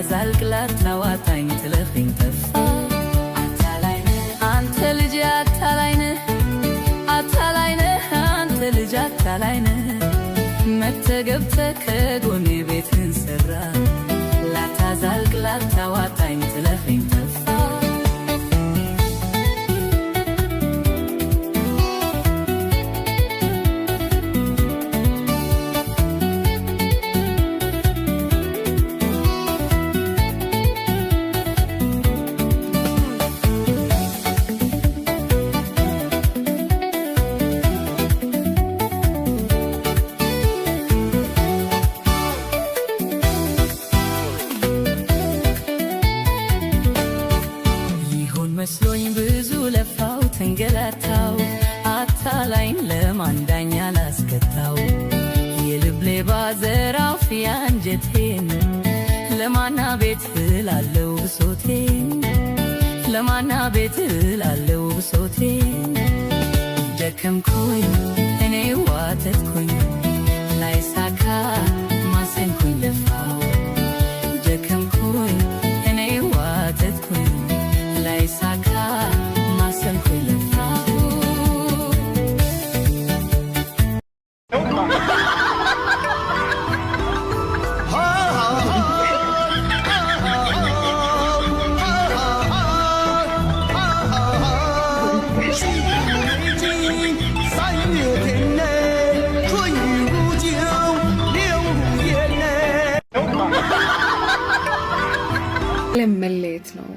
ላታዛልቅ ላታዋጣኝ ትለፈኝ ጠፋ አታላይነ አንተ ልጅ አታላይነ አታላይነ አንተ ልጅ አታላይነ መተገብተ ከጎኔ ቤትን ሰራ ላታዛልቅ ላታዋጣኝ ትለፈኝ ጠፋ መስሎኝ ብዙ ለፋው ተንገላታው አታላይን ለማንዳኛ ላስከታው የልብ ሌባ ዘራፊ አንጀቴን ለማና ቤት ላለው ብሶቴን ለማና ቤት ላለው ብሶቴን ደከምኩኝ እኔ ዋተትኩኝ ላይሳካ ማሰንኩኝ ለፋው ደከምኩኝ እኔ ዋተትኩኝ ላይሳካ ማሰንኩኝ ለፋው ለመለየት ነው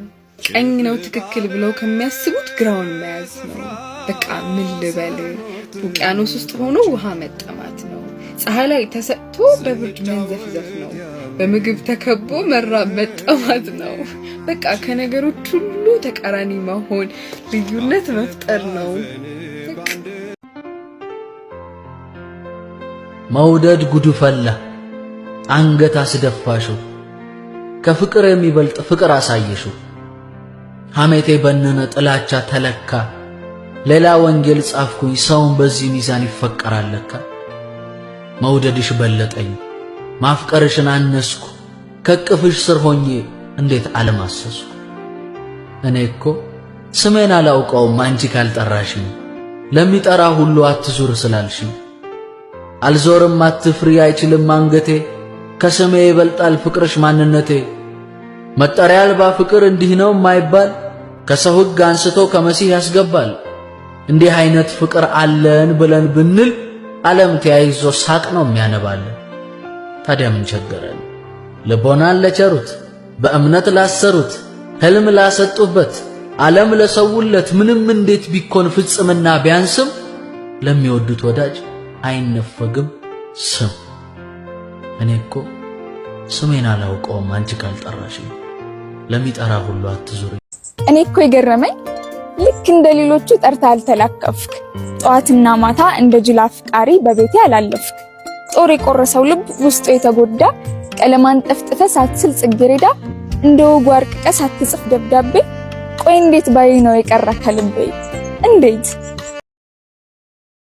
ቀኝ ነው ትክክል ብለው ከሚያስቡት ግራውን መያዝ ነው በቃ ምን ልበል ውቅያኖስ ውስጥ ሆኖ ውሃ መጠማት ነው ፀሐይ ላይ ተሰጥቶ በብርድ መንዘፍዘፍ ነው በምግብ ተከቦ መራብ መጠማት ነው በቃ ከነገሮች ሁሉ ተቃራኒ መሆን ልዩነት መፍጠር ነው መውደድ ጉዱ ፈላ አንገት አስደፋሽው ከፍቅር የሚበልጥ ፍቅር አሳየሽው ሐሜቴ በነነ ጥላቻ ተለካ ሌላ ወንጌል ጻፍኩኝ ሰውን በዚህ ሚዛን ይፈቀራል ለካ መውደድሽ በለጠኝ ማፍቀርሽን አነስኩ ከቅፍሽ ስር ሆኜ እንዴት አለማሰስኩ እኔ እኮ ስሜን አላውቀውም አንቺ ካልጠራሽኝ ለሚጠራ ሁሉ አትዙር ስላልሽኝ አልዞርም አትፍሪ አይችልም አንገቴ ከስሜ ይበልጣል ፍቅርሽ ማንነቴ መጠሪያ አልባ ፍቅር እንዲህ ነው ማይባል ከሰው ሕግ አንስቶ ከመሲህ ያስገባል እንዲህ አይነት ፍቅር አለን ብለን ብንል ዓለም ተያይዞ ሳቅ ነው የሚያነባልን ታዲያ ምን ቸገረን ልቦናን ለቸሩት በእምነት ላሰሩት ህልም ላሰጡበት ዓለም ለሰውለት ምንም እንዴት ቢኮን ፍጽምና ቢያንስም ለሚወዱት ወዳጅ አይነፈግም ስም እኔ እኮ ስሜን አላውቀውም አንቺ ካልጠራሽኝ ለሚጠራ ሁሉ አትዙሪ እኔ እኮ የገረመኝ ልክ እንደሌሎቹ ጠርታ አልተላከፍክ ጧትና ማታ እንደ ጅል አፍቃሪ በቤቴ አላለፍክ ጦር የቆረሰው ልብ ውስጡ የተጎዳ ቀለማን ጠፍጥፈ ሳትስል ጽጌረዳ እንደ ወጉ አርቅቀ ሳትጽፍ ደብዳቤ ቆይ እንዴት ባይ ነው የቀረከ ልቤ እንዴት